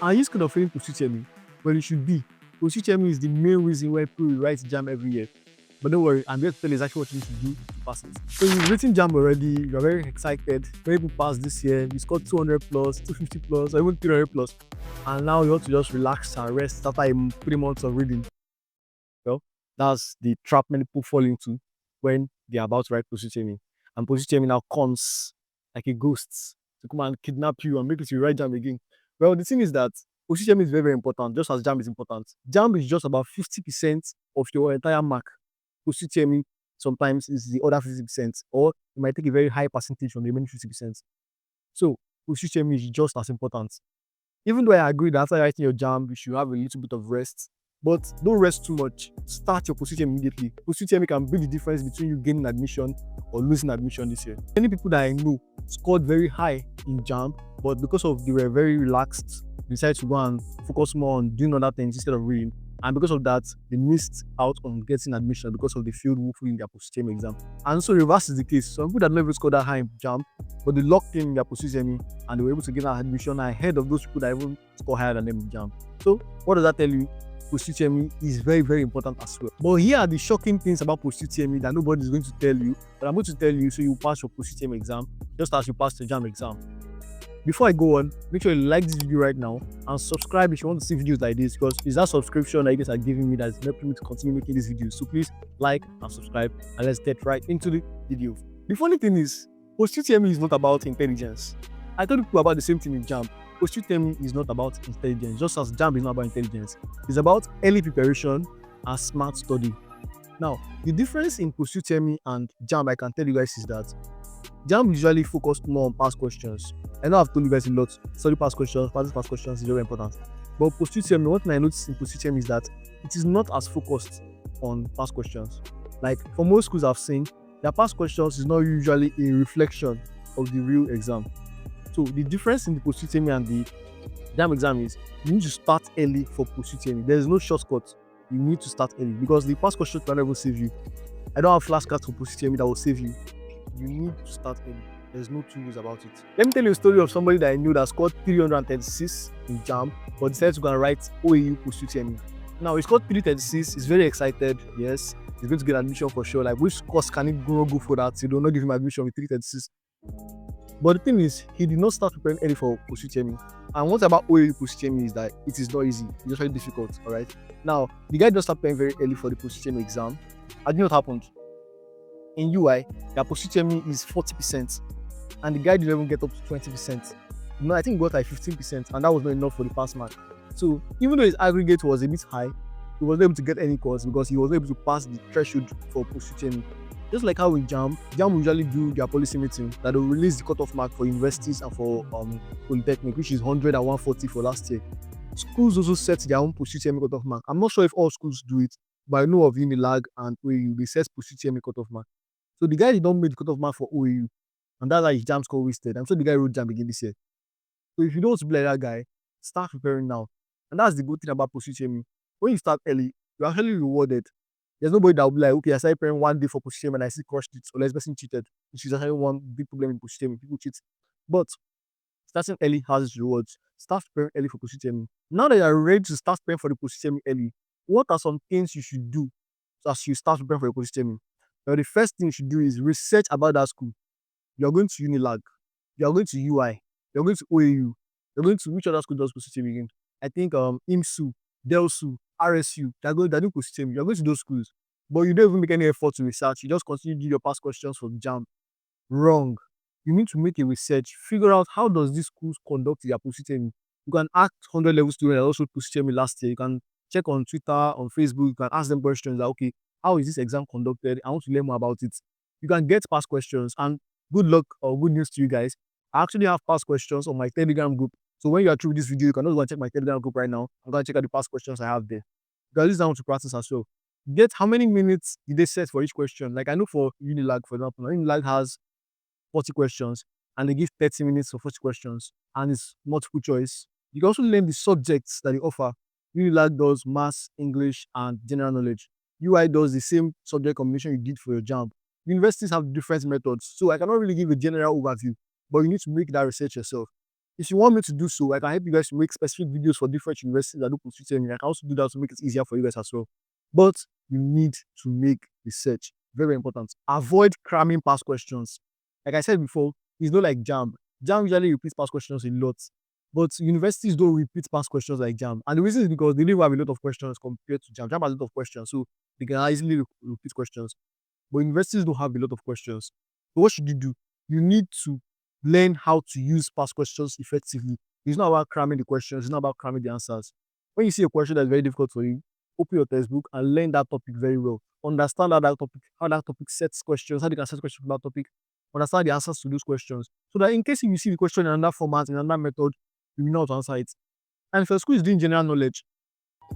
Are you scared of failing post-UTME? Well, you should be. Post-UTME is the main reason why people write JAMB every year. But don't worry, I'm here to tell you exactly what you need to do to pass it. So you've written JAMB already, you're very excited. Many people passed this year, you scored 200 plus, 250 plus, or even 300 plus. And now you want to just relax and rest after 3 months of reading. Well, that's the trap many people fall into when they're about to write post-UTME. And post-UTME now comes like a ghost to come and kidnap you and make you write JAMB again. Well, the thing is that post-UTME is very, very important, just as JAMB is important. JAMB is just about 50% of your entire mark. Post-UTME sometimes is the other 50%, or you might take a very high percentage from the remaining 50%. So post-UTME is just as important. Even though I agree that after writing your JAMB, you should have a little bit of rest, but don't rest too much. Start your post-UTME immediately. Post-UTME can be the difference between you gaining admission or losing admission this year. Many people that I know scored very high in JAMB, but because of they were very relaxed, they decided to go and focus more on doing other things instead of reading. And because of that, they missed out on getting admission because of the failed woefully in their post-UTME exam. And so reverse is the case. Some people that never scored that high in JAMB, but they locked in their post-UTME and they were able to get an admission ahead of those people that even score higher than them in JAMB. So what does that tell you? Post-UTME is very, very important as well. But here are the shocking things about post-UTME that nobody is going to tell you, but I'm going to tell you so you pass your post-UTME exam just as you passed the JAMB exam. Before I go on, make sure you like this video right now and subscribe if you want to see videos like this, because it's that subscription that you guys are giving me that's helping me to continue making these videos. So please like and subscribe, and let's get right into the video. The funny thing is, post-UTME is not about intelligence. I told people about the same thing in JAMB. Post-UTME is not about intelligence, just as JAMB is not about intelligence. It's about early preparation and smart study. Now, the difference in post-UTME and JAMB, I can tell you guys, is that JAMB usually focused more on past questions. I know I've told you guys a lot. Study past questions, practice past questions is very important. But post-UTME, one thing I noticed in post-UTME is that it is not as focused on past questions. Like for most schools I've seen, their past questions is not usually a reflection of the real exam. So the difference in the post-UTME and the JAMB exam is you need to start early for post-UTME. There is no shortcut. You need to start early because the past questions can never save you. I don't have flashcards for post-UTME that will save you. You need to start early. There's no two ways about it. Let me tell you a story of somebody that I knew that scored 336 in JAMB, but decided to go and write OAU post-UTME. Now, he scored 336. He's very excited. Yes, he's going to get admission for sure. Like, which course can he go for that? You do not give him admission with 336. But the thing is, he did not start preparing early for post-UTME. And what about OAU post-UTME is that it is not easy. It's just very difficult. All right. Now, the guy just started preparing very early for the post-UTME exam. And you know what happened? In UI, their post-UTME is 40%, and the guy didn't even get up to 20%. No, I think he got like 15%, and that was not enough for the pass mark. So even though his aggregate was a bit high, he wasn't able to get any course because he wasn't able to pass the threshold for post-UTME. Just like how in JAMB usually do their policy meeting that will release the cutoff mark for universities and for Polytechnic, which is 100 and 140 for last year. Schools also set their own post-UTME cutoff mark. I'm not sure if all schools do it, but I know of Unilag and OAU, they set post-UTME cutoff mark. So the guy did not make the cutoff mark for OAU, and that's why his JAMB score wasted. I'm sure the guy wrote JAMB again this year. So if you don't want to be like that guy, start preparing now. And that's the good thing about post-UTME. When you start early, you're actually rewarded. There's nobody that will be like, okay, I started preparing one day for post-UTME and I still crushed it, or this person cheated, which is actually one big problem in post-UTME. People cheat. But starting early has its rewards. Start preparing early for post-UTME. Now that you're ready to start preparing for the post-UTME early, what are some things you should do as you start preparing for your post-UTME? Now, the first thing you should do is research about that school. You're going to Unilag, you're going to UI, you're going to OAU, you're going to which other school does post-UTME again? I think IMSU, DELSU, RSU, they're doing post-UTME. You're going to those schools, but you don't even make any effort to research. You just continue to do your past questions from JAMB. Wrong. You need to make a research, figure out how does these schools conduct their post-UTME. You can ask 100 level students that also post-UTME last year. You can check on Twitter, on Facebook, you can ask them questions like, okay, how is this exam conducted? I want to learn more about it. You can get past questions, and good luck or good news to you guys. I actually have past questions on my Telegram group. So when you are through this video, you can also go and check my Telegram group right now. I'm going to check out the past questions I have there. Because this is down to practice as well. Get how many minutes did they set for each question? Like I know for Unilag, for example, Unilag has 40 questions and they give 30 minutes for 40 questions and it's multiple choice. You can also learn the subjects that they offer. Unilag does maths, English, and general knowledge. UI does the same subject combination you did for your JAMB. Universities have different methods, so I cannot really give a general overview, but you need to make that research yourself. If you want me to do so, I can help you guys to make specific videos for different universities that do post-UTME. I can also do that to make it easier for you guys as well. But you need to make research. Very important. Avoid cramming past questions. Like I said before, it's not like JAMB. JAMB usually repeats past questions a lot. But universities don't repeat past questions like JAMB. And the reason is because they don't have a lot of questions compared to JAMB. JAMB has a lot of questions, so they can easily repeat questions. But universities don't have a lot of questions. So what should you do? You need to learn how to use past questions effectively. It's not about cramming the questions, it's not about cramming the answers. When you see a question that's very difficult for you, open your textbook and learn that topic very well. Understand how that topic sets questions, how they can set questions for that topic. Understand the answers to those questions. So that in case you see the question in another format, in another method, you know how to answer it. And if your school is doing general knowledge,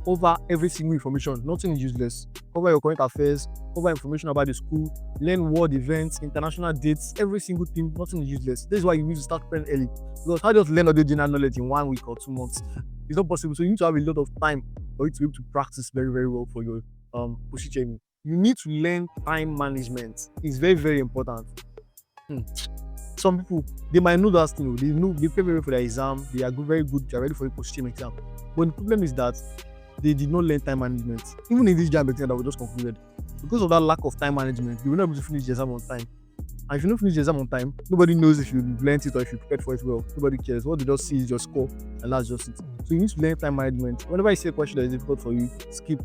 cover every single information. Nothing is useless. Cover your current affairs, cover information about the school, learn world events, international dates, every single thing. Nothing is useless. This is why you need to start preparing early. Because how do you just learn all the general knowledge in 1 week or 2 months? It's not possible. So you need to have a lot of time for you to be able to practice very, very well for your post-UTME. You need to learn time management. It's very, very important. Some people, they might know that thing. They prepare very well for their exam. They are very good. They are ready for the post-UTME exam. But the problem is that they did not learn time management. Even in this JAMB exam that we just concluded, because of that lack of time management, you will not be able to finish the exam on time. And if you don't finish the exam on time, nobody knows if you learned it or if you prepared for it well. Nobody cares. What they just see is your score, and that's just it. So you need to learn time management. Whenever you see a question that is difficult for you, skip.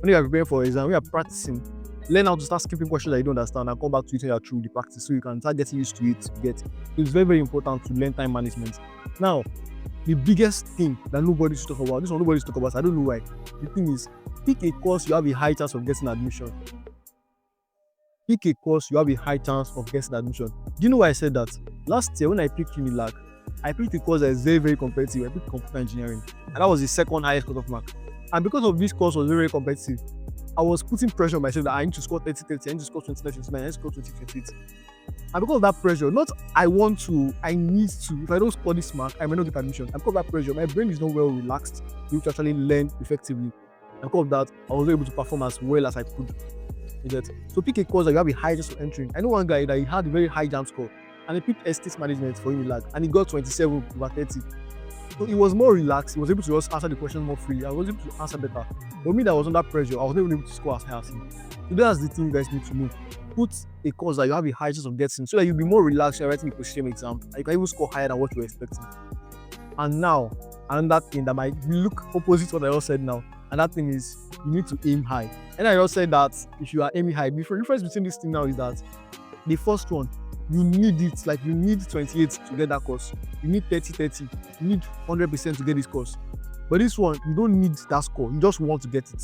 When you are preparing for an exam, when you are practicing, learn how to start skipping questions that you don't understand and come back to it when you are through the practice, so you can start getting used to it. It's very, very important to learn time management. Now, the biggest thing that nobody should talk about, this one nobody should talk about, I don't know why. The thing is, pick a course you have a high chance of getting admission. Pick a course you have a high chance of getting admission. Do you know why I said that? Last year when I picked Unilag, I picked a course that is very, very competitive. I picked computer engineering, and that was the second highest cut-off mark. And because of this course was very, very competitive, I was putting pressure on myself that I need to score 30, I need to score 29, 29, I need to score 20, 28. And because of that pressure, not I want to, I need to, if I don't score this mark, I may not get admission. And because of that pressure, my brain is not well relaxed to actually learn effectively. And because of that, I was able to perform as well as I could. So pick a course that you have a high chance of entering. I know one guy that he had a very high JAMB score, and he picked estate management for Unilag, and he got 27 over 30. So he was more relaxed. He was able to just answer the question more freely. I was able to answer better. But me that was under pressure, I was not able to score as high as him. So that's the thing you guys need to know. Put a course that you have a high chance of getting, so that you'll be more relaxed when writing the post-UTME exam, and you can even score higher than what you're expecting. And now, another thing that might look opposite to what I just said now, and that thing is you need to aim high. And I just said that if you are aiming high, the difference between this thing now is that the first one, you need it, like you need 28 to get that course. You need 30, you need 100% to get this course. But this one, you don't need that score, you just want to get it.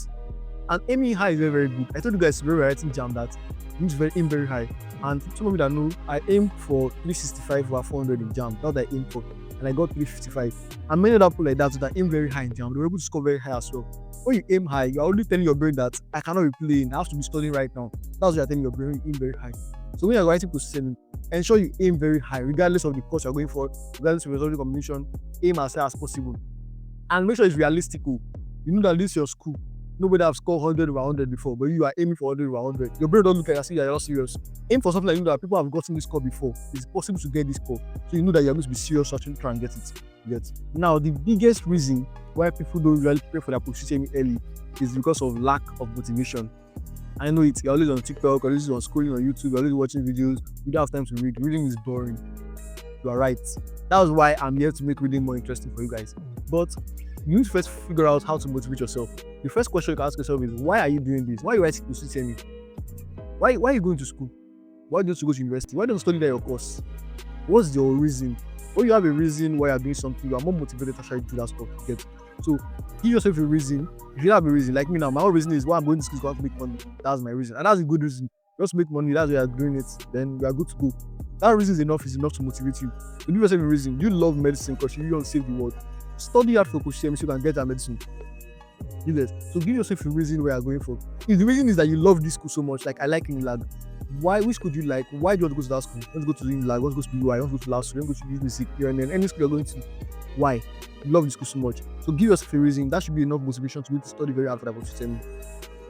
And aiming high is very, very good. I told you guys when we were writing JAMB that you need to aim very high. And some of you that know, I aimed for 365 over 400 in JAMB. That's what I aimed for. And I got 355. And many other people like that aim very high in JAMB, they were able to score very high as well. When you aim high, you're only telling your brain that I cannot be playing, I have to be studying right now. That's what you're telling your brain, you aim very high. So when you're writing post-UTME, ensure you aim very high, regardless of the course you're going for, regardless of your combination, aim as high as possible. And make sure it's realistic. You know that this is your school. Nobody have scored 100 over 100 before, but you are aiming for 100 over 100. Your brain don't look like as if you're not serious. Aim for something like you know that people have gotten this score before. It's possible to get this score. So you know that you're going to be serious to try and get it. Now, the biggest reason why people don't really prepare for their post-UTME early is because of lack of motivation. I know it. You're always on TikTok, you're always on scrolling on YouTube, you're always watching videos. You don't have time to read. Reading is boring. You are right. That's why I'm here to make reading more interesting for you guys. But you need to first figure out how to motivate yourself. The first question you can ask yourself is, why are you doing this? Why are you writing post-UTME? Why are you going to school? Why don't you go to university? Why don't you study your course? What's your reason? When you have a reason why you're doing something, you are more motivated to actually do that stuff. So give yourself a reason. If you have a reason, like me now, my whole reason is why I'm going to school is going to make money. That's my reason. And that's a good reason. Just make money, that's why you're doing it, then you are good to go. That reason is enough to motivate you. So give yourself a reason. You love medicine because you want to save the world. Study hard for post-UTME so you can get that medicine. So give yourself a reason where you're going for. If the reason is that you love this school so much, like I like Unilag, which school do you like? Why do you want to go to that school? Let's go to Unilag, let's go to UI, let's go to LASU, let's go to music, and then any school you're going to. Why? You love the school so much. So give yourself a reason. That should be enough motivation to be able to study very hard for that post-UTME.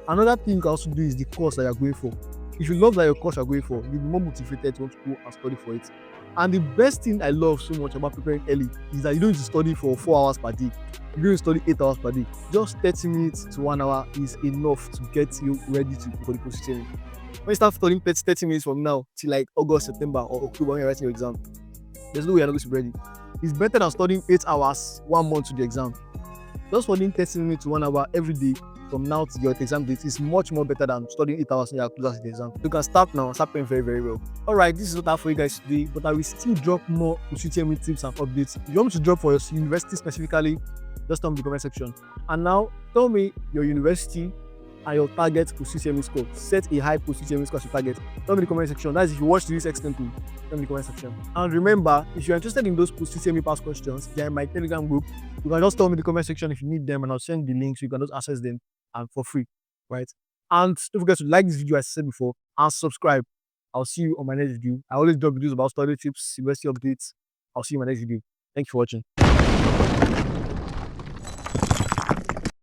Another thing you can also do is the course that you're going for. If you love that your course you're going for, you'll be more motivated to want to go and study for it. And the best thing I love so much about preparing early is that you don't need to study for 4 hours per day. You don't need to study 8 hours per day. Just 30 minutes to 1 hour is enough to get you ready for the post-UTME. When you start studying 30 minutes from now till like August, September, or October when you're writing your exam, there's no way you're not going to be ready. It's better than studying 8 hours 1 month to the exam. Just studying 30 minutes to 1 hour every day from now to your exam date is much more better than studying 8 hours when you're closer to the exam. You can start now, start playing very, very well. Alright, this is what I have for you guys today, but I will still drop more post-UTME tips and updates. If you want me to drop for your university specifically, just tell me in the comment section. And now, tell me your university and your target post-UTME score. Set a high post-UTME score as your target. Tell me in the comment section. That's if you watch this extensively. Tell me in the comment section. And remember, if you're interested in those post-UTME past questions, they're in my Telegram group. You can just tell me in the comment section if you need them, and I'll send the links so you can just access them for free, right? And don't forget to like this video as I said before, and subscribe. I'll see you on my next video. I always drop videos about study tips, university updates. I'll see you in my next video. Thank you for watching.